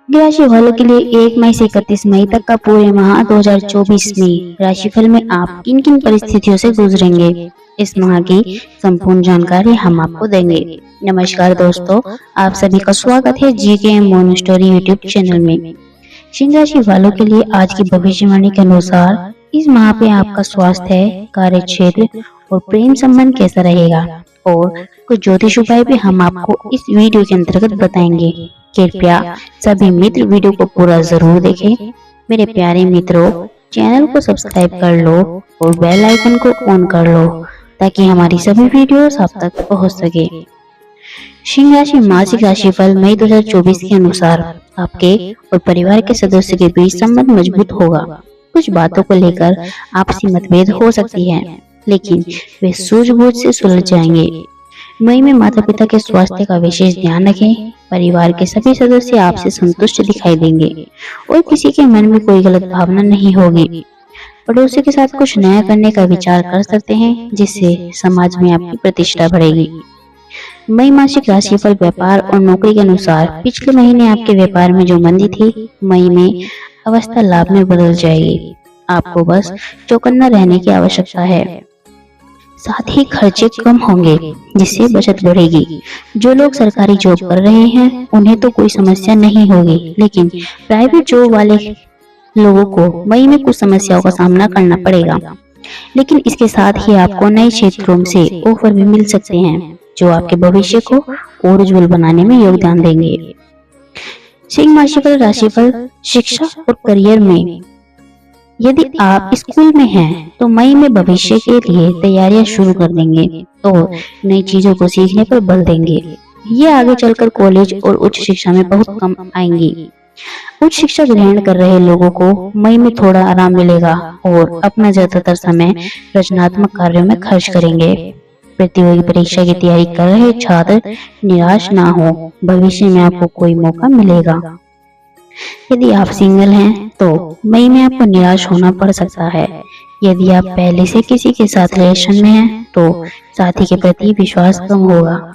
राशि वालों के लिए 1 मई से 31 मई तक का पूरे माह 2024 में राशिफल में आप किन किन परिस्थितियों से गुजरेंगे, इस माह की संपूर्ण जानकारी हम आपको देंगे। नमस्कार दोस्तों, आप सभी का स्वागत है GK mono story YouTube channel में। सिंह राशि वालों के लिए आज की भविष्यवाणी के अनुसार इस माह पे आपका स्वास्थ्य, कार्य क्षेत्र और प्रेम संबंध कैसा रहेगा और कुछ ज्योतिष उपाय भी हम आपको इस वीडियो के अंतर्गत बताएंगे। कृपया सभी मित्र वीडियो को पूरा जरूर देखें। मेरे प्यारे मित्रों, चैनल को सब्सक्राइब कर लो और बेल आइकन को ऑन कर लो ताकि हमारी सभी वीडियोस आप तक पहुंच सके। सिंह राशि मासिक राशिफल मई 2024 के अनुसार आपके और परिवार के सदस्यों के बीच संबंध मजबूत होगा। कुछ बातों को लेकर आपसी मतभेद हो सकती है, लेकिन वे सूझबूझ से सुलझ जाएंगे। मई में माता पिता के स्वास्थ्य का विशेष ध्यान रखें। परिवार के सभी सदस्य आपसे संतुष्ट दिखाई देंगे और किसी के मन में कोई गलत भावना नहीं होगी। पड़ोसी के साथ कुछ नया करने का विचार कर सकते हैं, जिससे समाज में आपकी प्रतिष्ठा बढ़ेगी। मई मासिक राशिफल व्यापार और नौकरी के अनुसार पिछले महीने आपके व्यापार में जो मंदी थी, मई में अवस्था लाभ में बदल जाएगी। आपको बस चौकन्ना रहने की आवश्यकता है। साथ ही खर्चे कम होंगे, जिससे बचत बढ़ेगी। जो लोग सरकारी जॉब कर रहे हैं उन्हें तो कोई समस्या नहीं होगी, लेकिन प्राइवेट जॉब वाले लोगों को मई में कुछ समस्याओं का सामना करना पड़ेगा। लेकिन इसके साथ ही आपको नए क्षेत्रों से ऑफर भी मिल सकते हैं, जो आपके भविष्य को और उज्जवल बनाने में योगदान देंगे। सिंह मासिक राशिफल शिक्षा और करियर में, यदि आप स्कूल में हैं तो मई में भविष्य के लिए तैयारियां शुरू कर देंगे और नई चीजों को सीखने पर बल देंगे। ये आगे चलकर कॉलेज और उच्च शिक्षा में बहुत कम आएंगी। उच्च शिक्षा ग्रहण कर रहे लोगों को मई में थोड़ा आराम मिलेगा और अपना ज्यादातर समय रचनात्मक कार्यों में खर्च करेंगे। प्रतियोगी परीक्षा की तैयारी कर रहे छात्र निराश ना हो, भविष्य में आपको कोई मौका मिलेगा। यदि आप सिंगल हैं तो मई में आपको निराश होना पड़ सकता है। यदि आप पहले से किसी के साथ रिलेशन में हैं तो साथी के प्रति विश्वास कम होगा।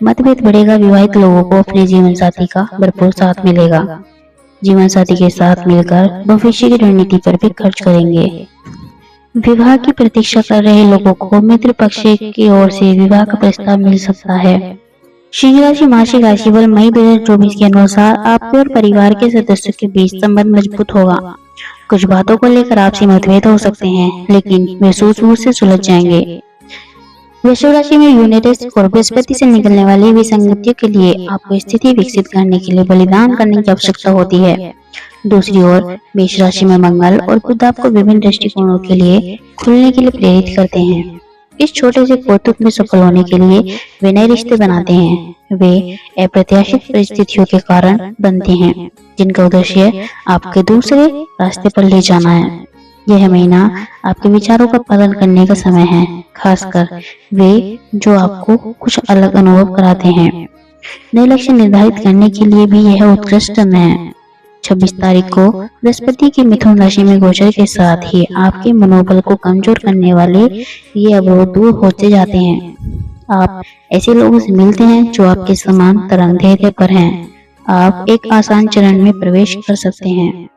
मतभेद बढ़ेगा। विवाहित लोगों को अपने जीवन साथी का भरपूर साथ मिलेगा। जीवन साथी के साथ मिलकर भविष्य की रणनीति पर भी खर्च करेंगे। विवाह की प्रतीक्षा कर रहे लोगों को मित्र पक्ष की ओर से विवाह का प्रस्ताव मिल सकता है। सिंह राशि मासिक राशिफल मई 2024 के अनुसार आपके और परिवार के सदस्यों के बीच संबंध मजबूत होगा। कुछ बातों को लेकर आपसी मतभेद हो सकते हैं, लेकिन वे सूझबूझ से सुलझ जाएंगे। वृषभ राशि में यूरेनस और बृहस्पति से निकलने वाली विसंगतियों के लिए आपको स्थिति विकसित करने के लिए बलिदान करने की आवश्यकता होती है। दूसरी ओर मेष राशि में मंगल और बुध आपको विभिन्न दृष्टिकोणों के लिए खुलने के लिए प्रेरित करते हैं। इस छोटे से कौतुक में सफल होने के लिए वे नए रिश्ते बनाते हैं। वे अप्रत्याशित परिस्थितियों के कारण बनते हैं, जिनका उद्देश्य आपके दूसरे रास्ते पर ले जाना है। यह महीना आपके विचारों का पालन करने का समय है, खासकर वे जो आपको कुछ अलग अनुभव कराते हैं। नए लक्ष्य निर्धारित करने के लिए भी यह उत्कृष्ट समय है। 26 तारीख को बृहस्पति की मिथुन राशि में गोचर के साथ ही आपके मनोबल को कमजोर करने वाले ये अवरोध दूर होते जाते हैं। आप ऐसे लोगों से मिलते हैं जो आपके समान तरंग दैर्ध्य पर हैं। आप एक आसान चरण में प्रवेश कर सकते हैं।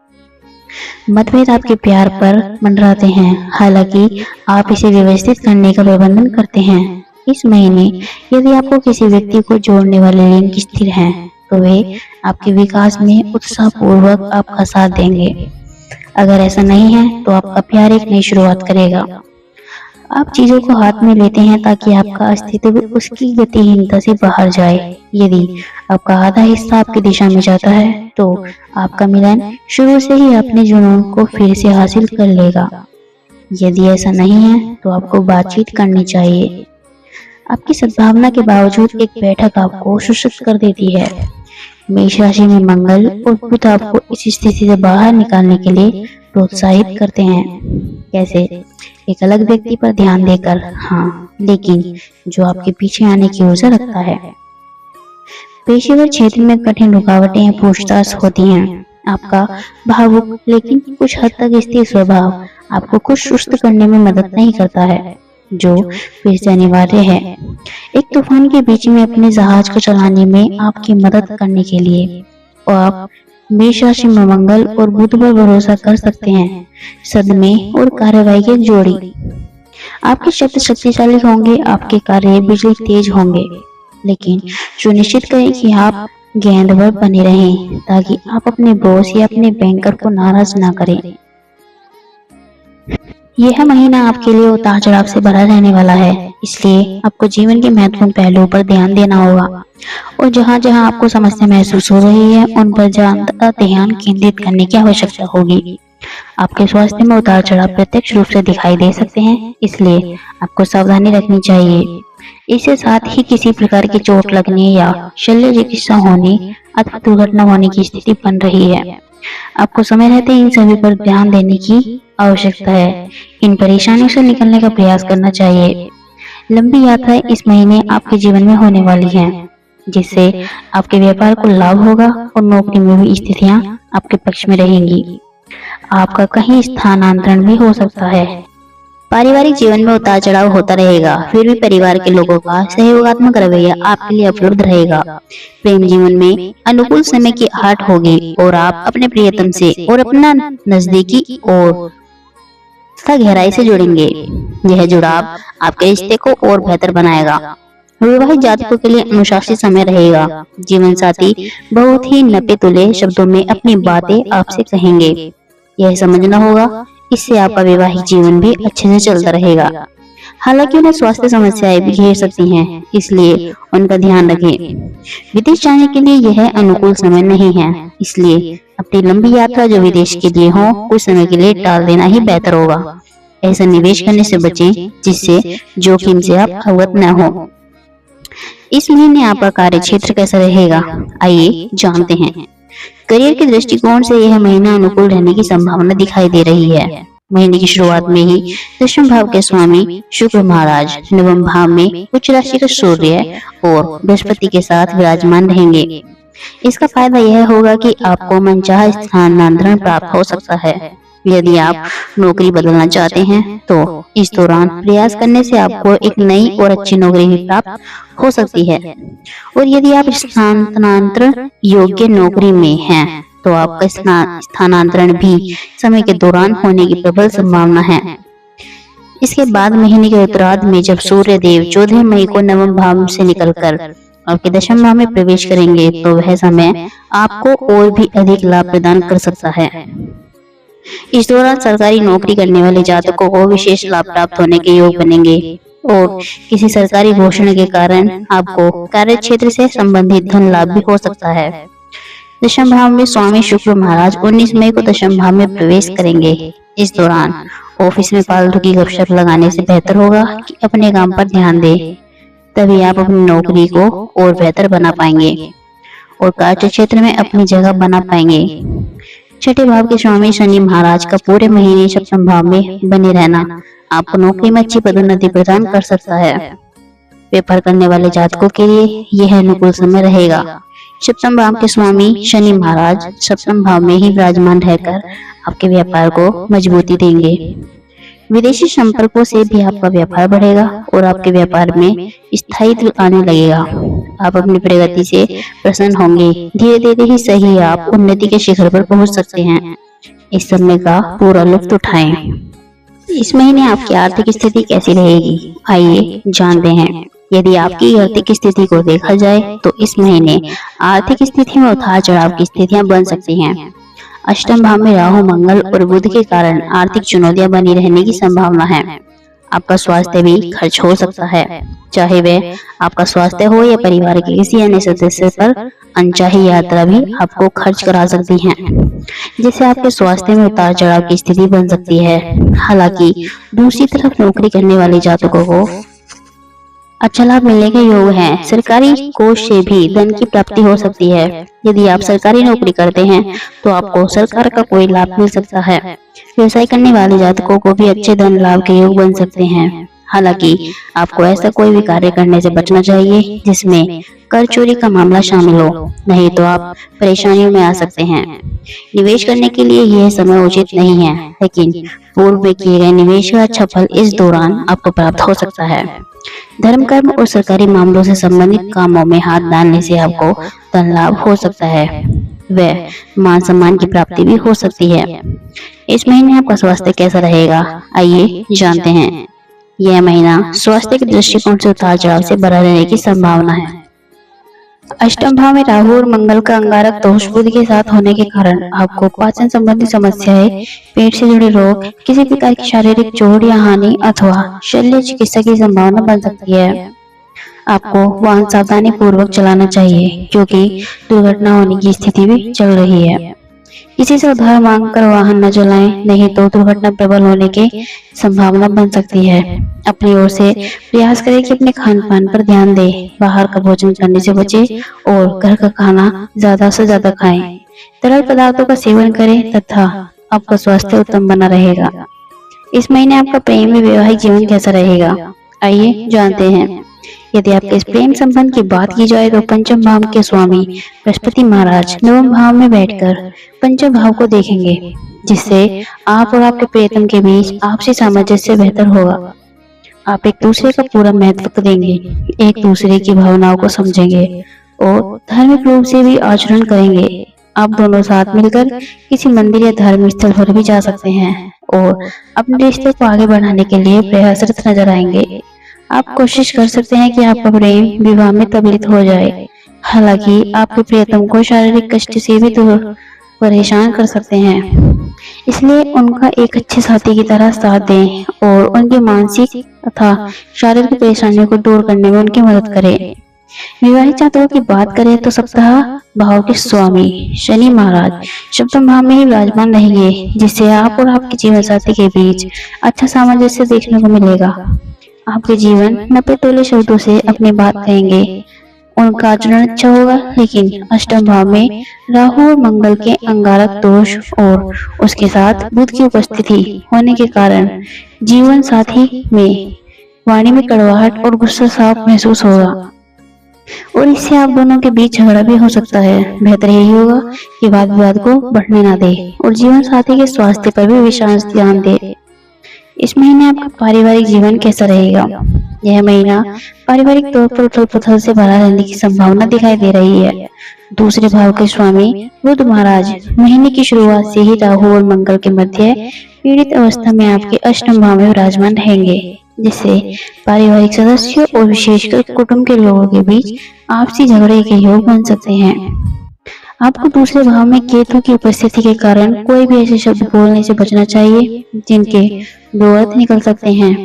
मतभेद आपके प्यार पर मंडराते हैं, हालांकि आप इसे व्यवस्थित करने का प्रबंधन करते हैं। इस महीने यदि आपको किसी व्यक्ति को जोड़ने वाले लिंक स्थिर हैं, तो वे आपके विकास में उत्साहपूर्वक आपका साथ देंगे। अगर ऐसा नहीं है तो आपका प्यार एक नई शुरुआत करेगा। आप चीजों को हाथ में लेते हैं ताकि आपका अस्तित्व उसकी गतिहीनता से बाहर जाए। यदि आपका आधा हिस्सा आपकी दिशा में जाता है तो आपका मिलन शुरू से ही अपने जुनून को फिर से हासिल कर लेगा। यदि ऐसा नहीं है तो आपको बातचीत करनी चाहिए। आपकी सद्भावना के बावजूद एक बैठक आपको सुस्त कर देती है। मेष राशि में मंगल और बुध आपको इस स्थिति से बाहर निकालने के लिए प्रोत्साहित करते हैं। कैसे? एक अलग व्यक्ति पर ध्यान देकर, हाँ, लेकिन जो आपके पीछे आने की ऊर्जा रखता है। पेशेवर क्षेत्र में कठिन रुकावटें या पूछताछ होती हैं। आपका भावुक लेकिन कुछ हद तक स्थिर स्वभाव आपको कुछ सुस्त करने में मदद नहीं करता है, जो फिर से अनिवार्य है। एक तूफान के बीच में अपने जहाज को चलाने में आपकी मदद करने के लिए और आप मेष राशि में मंगल और बुध पर भरोसा कर सकते हैं। सदमे और कार्रवाई की जोड़ी। आपके शब्द शक्तिशाली होंगे, आपके कार्य बिजली तेज होंगे, लेकिन सुनिश्चित करें कि आप गेंदबाज बने रहें ताकि आप अपने बॉस या अपने बैंकर को नाराज ना करें। यह महीना आपके लिए उतार चढ़ाव से भरा रहने वाला है, इसलिए आपको जीवन के महत्वपूर्ण पहलुओं पर ध्यान देना होगा और जहां जहां आपको समस्या महसूस हो रही है उन पर ज्यादा ध्यान केंद्रित करने की आवश्यकता होगी। आपके स्वास्थ्य में उतार चढ़ाव प्रत्यक्ष रूप से दिखाई दे सकते हैं, इसलिए आपको सावधानी रखनी चाहिए। इसके साथ ही किसी प्रकार की चोट लगने या शल्य चिकित्सा होने अथवा दुर्घटना होने की स्थिति बन रही है। आपको समय रहते इन सभी पर ध्यान देने की आवश्यकता है। इन परेशानियों से निकलने का प्रयास करना चाहिए। लंबी यात्राएं इस महीने आपके जीवन में होने वाली हैं, जिससे आपके व्यापार को लाभ होगा और नौकरी में भी स्थितियां आपके पक्ष में रहेंगी। आपका कहीं स्थानांतरण भी हो सकता है। पारिवारिक जीवन में उतार चढ़ाव होता रहेगा, फिर भी परिवार के लोगों का सहयोगात्मक रवैया आपके लिए उपलब्ध रहेगा। प्रेम जीवन में अनुकूल समय की आहट होगी और आप अपने प्रियतम से और अपना नजदीकी और गहराई से जुड़ेंगे। यह जुड़ाव आपके रिश्ते को और बेहतर बनाएगा। विवाहित जातकों के लिए अनुशासित समय रहेगा। जीवन साथी बहुत ही नपे तुले शब्दों में अपनी बातें आपसे कहेंगे। यह समझना होगा, इससे आपका वैवाहिक जीवन भी अच्छे से चलता रहेगा। हालांकि उन्हें स्वास्थ्य समस्याएं भी घेर सकती हैं, इसलिए उनका ध्यान रखें। विदेश जाने के लिए यह अनुकूल समय नहीं है, इसलिए अपनी लंबी यात्रा जो विदेश के लिए हो कुछ समय के लिए टाल देना ही बेहतर होगा। ऐसा निवेश करने से बचें जिससे जोखिम से आप अवगत न हो। इस महीने आपका कार्य क्षेत्र कैसा रहेगा, आइए जानते हैं। करियर के दृष्टिकोण से यह महीना अनुकूल रहने की संभावना दिखाई दे रही है। महीने की शुरुआत में ही दशम भाव के स्वामी शुक्र महाराज नवम भाव में उच्च राशि का सूर्य और बृहस्पति के साथ विराजमान रहेंगे। इसका फायदा यह होगा कि आपको मनचाहा स्थानांतरण प्राप्त हो सकता है। यदि आप नौकरी बदलना चाहते हैं तो इस दौरान प्रयास करने से आपको एक नई और अच्छी नौकरी भी प्राप्त हो सकती है। और यदि आप स्थानांतरण योग्य नौकरी में हैं तो आपका स्थानांतरण भी समय के दौरान होने की प्रबल संभावना है। इसके बाद महीने के उत्तरार्ध में जब सूर्य देव 14 मई को नवम भाव से निकलकर आपके दशम भाव में प्रवेश करेंगे तो वह समय आपको और भी अधिक लाभ प्रदान कर सकता है। इस दौरान सरकारी नौकरी करने वाले जातकों को विशेष लाभ प्राप्त होने के योग बनेंगे और किसी सरकारी घोषणा के कारण आपको कार्य क्षेत्र से संबंधित धन लाभ भी हो सकता है। दशम भाव में स्वामी शुक्र महाराज 19 मई को दशम भाव में प्रवेश करेंगे। इस दौरान ऑफिस में फालतू की गपशप लगाने से बेहतर होगा कि अपने काम पर ध्यान दें, तभी आप अपनी नौकरी को और बेहतर बना पाएंगे और कार्य क्षेत्र में अपनी जगह बना पाएंगे। छठे भाव के स्वामी शनि महाराज का पूरे महीने सप्तम भाव में बने रहना आपको नौकरी में अच्छी पदोन्नति प्रदान कर सकता है। व्यापार करने वाले जातकों के लिए यह अनुकूल समय रहेगा। सप्तम भाव के स्वामी शनि महाराज सप्तम भाव में ही विराजमान रहकर आपके व्यापार को मजबूती देंगे। विदेशी संपर्कों से भी आपका व्यापार बढ़ेगा और आपके व्यापार में स्थायित्व आने लगेगा। आप अपनी प्रगति से प्रसन्न होंगे। धीरे धीरे ही सही आप उन्नति के शिखर पर पहुंच सकते हैं। इस समय का पूरा लुत्फ उठाएं। इस महीने आपकी आर्थिक स्थिति कैसी रहेगी, आइए जानते हैं। यदि आपकी आर्थिक स्थिति को देखा जाए तो इस महीने आर्थिक स्थिति में उतार चढ़ाव की स्थितियां बन सकती हैं। अष्टम भाव में राहु मंगल और बुध के कारण आर्थिक चुनौतियां बनी रहने की संभावना है। आपका स्वास्थ्य भी खर्च हो सकता है, चाहे वह आपका स्वास्थ्य हो या परिवार के किसी अन्य सदस्य पर अनचाही यात्रा भी आपको खर्च करा सकती है, जिससे आपके स्वास्थ्य में उतार चढ़ाव की स्थिति बन सकती है। हालांकि दूसरी तरफ नौकरी करने वाले जातकों को अच्छा लाभ मिलने के योग हैं। सरकारी कोष से भी धन की प्राप्ति हो सकती है। यदि आप सरकारी नौकरी करते हैं तो आपको सरकार का कोई लाभ मिल सकता है। व्यवसाय करने वाले जातकों को भी अच्छे धन लाभ के योग बन सकते हैं। हालांकि आपको ऐसा कोई भी कार्य करने से बचना चाहिए जिसमें कर चोरी का मामला शामिल हो, नहीं तो आप परेशानियों में आ सकते हैं। निवेश करने के लिए यह समय उचित नहीं है, लेकिन पूर्व में किए गए निवेश का अच्छा फल इस दौरान आपको प्राप्त हो सकता है। धर्म कर्म और सरकारी मामलों से संबंधित कामों में हाथ डालने से आपको धन लाभ हो सकता है। व मान सम्मान की प्राप्ति भी हो सकती है। इस महीने आपका स्वास्थ्य कैसा रहेगा, आइए जानते हैं। यह महीना स्वास्थ्य के दृष्टिकोण से उतार चढ़ाव से भरा रहने की संभावना है। अष्टम भाव में राहु और मंगल का अंगारक दोष बुध के साथ होने के कारण आपको पाचन संबंधी समस्याएं, पेट से जुड़े रोग, किसी प्रकार की शारीरिक चोट या हानि अथवा शल्य चिकित्सा की संभावना बन सकती है। आपको वाहन सावधानी पूर्वक चलाना चाहिए क्योंकि दुर्घटना होने की स्थिति भी चल रही है। किसी से उधार मांग कर वाहन न चलाएं, नहीं तो दुर्घटना प्रबल होने की संभावना बन सकती है। अपनी ओर से प्रयास करें कि अपने खान पान पर ध्यान दें, बाहर का भोजन करने से बचें और घर का खाना ज्यादा से ज्यादा खाएं। तरल पदार्थों का सेवन करें तथा आपका स्वास्थ्य उत्तम बना रहेगा। इस महीने आपका प्रेम में वैवाहिक जीवन कैसा रहेगा, आइए जानते हैं। यदि आपके इस प्रेम संबंध की बात की जाए तो पंचम भाव के स्वामी बृहस्पति महाराज नवम भाव में बैठकर पंचम भाव को देखेंगे, जिससे आप और आपके प्रियतम के बीच आपसी सामंजस्य बेहतर होगा। आप एक दूसरे का पूरा महत्व देंगे, एक दूसरे की भावनाओं को समझेंगे और धार्मिक रूप से भी आचरण करेंगे। आप दोनों साथ मिलकर किसी मंदिर या धार्मिक स्थल पर भी जा सकते हैं और अपने रिश्ते को आगे बढ़ाने के लिए प्रयासरत नजर आएंगे। आप कोशिश कर सकते हैं कि आपका प्रेम विवाह में तबलीत हो जाए। हालांकि आपके प्रियतम को शारीरिक कष्ट से भी परेशान कर सकते हैं, इसलिए उनका एक अच्छे साथी की तरह साथ दें और उनकी मानसिक तथा शारीरिक परेशानियों को दूर करने में उनकी मदद करें। विवाहित जातकों की बात करें तो सप्ताह भाव के स्वामी शनि महाराज सप्तम भाव में ही विराजमान रहेंगे, जिससे आप और आपके जीवन साथी के बीच अच्छा सामंजस्य देखने को मिलेगा। आपके जीवन 90 तोले शब्दों से अपनी बात कहेंगे। उनका आचरण अच्छा होगा, लेकिन अष्टम भाव में राहु और मंगल के अंगारक दोष और उसके साथ बुध की उपस्थिति होने के कारण जीवन साथी में वाणी में कड़वाहट और गुस्सा साफ महसूस होगा और इससे आप दोनों के बीच झगड़ा भी हो सकता है। बेहतर यही होगा कि वाद विवाद को बढ़ने ना दे और जीवन साथी के स्वास्थ्य पर भी विशेष ध्यान दे। इस महीने आपका पारिवारिक जीवन कैसा रहेगा? यह महीना पारिवारिक तौर पर उथल पुथल से भरा रहने की संभावना दिखाई दे रही है। दूसरे भाव के स्वामी बुध महाराज महीने की शुरुआत से ही राहु और मंगल के मध्य पीड़ित अवस्था में आपके अष्टम भाव में विराजमान रहेंगे, जिससे पारिवारिक सदस्यों और विशेषकर कुटुंब के लोगों के बीच आपसी झगड़े के योग बन सकते हैं। आपको दूसरे भाव में केतु की उपस्थिति के कारण कोई भी ऐसे शब्द बोलने से बचना चाहिए जिनके दो अर्थ निकल सकते हैं,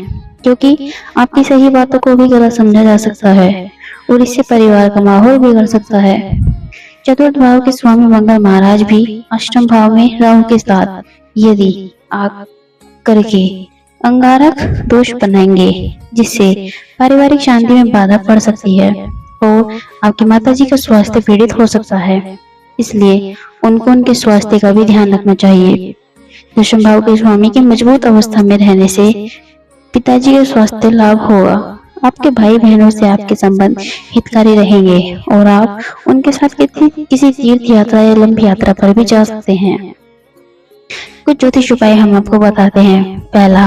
क्योंकि आपकी सही बातों को भी गलत समझा जा सकता है और इससे परिवार का माहौल बिगड़ सकता है। चतुर्थ भाव के स्वामी मंगल महाराज भी अष्टम भाव में राहु के साथ यदि आप करके अंगारक दोष बनाएंगे, जिससे पारिवारिक शांति में बाधा पड़ सकती है और आपकी माताजी का स्वास्थ्य पीड़ित हो सकता है, इसलिए उनको उनके स्वास्थ्य का भी ध्यान रखना चाहिए। दशम भाव के स्वामी के मजबूत अवस्था में रहने से पिताजी का स्वास्थ्य लाभ होगा। आपके भाई बहनों से आपके संबंध हितकारी रहेंगे और आप उनके साथ किसी तीर्थ यात्रा या लंबी यात्रा पर भी जा सकते हैं। कुछ ज्योतिष उपाय हम आपको बताते हैं। पहला,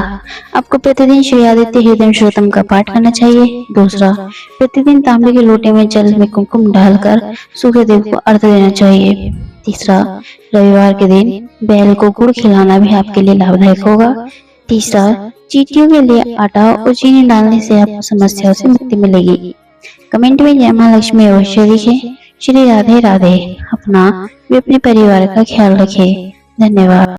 आपको प्रतिदिन श्री आदित्य हृदय श्रोतम का पाठ करना चाहिए। दूसरा, प्रतिदिन तांबे के लोटे में जल में कुमकुम डालकर सूर्य देव को अर्घ्य देना चाहिए। तीसरा, रविवार के दिन बैल को गुड़ खिलाना भी आपके लिए लाभदायक होगा। तीसरा, चींटियों के लिए आटा और चीनी डालने से आपको समस्याओं से मुक्ति मिलेगी। कमेंट में जय मां लक्ष्मी अवश्य लिखें। श्री राधे राधे। अपना व अपने परिवार का ख्याल रखें। धन्यवाद।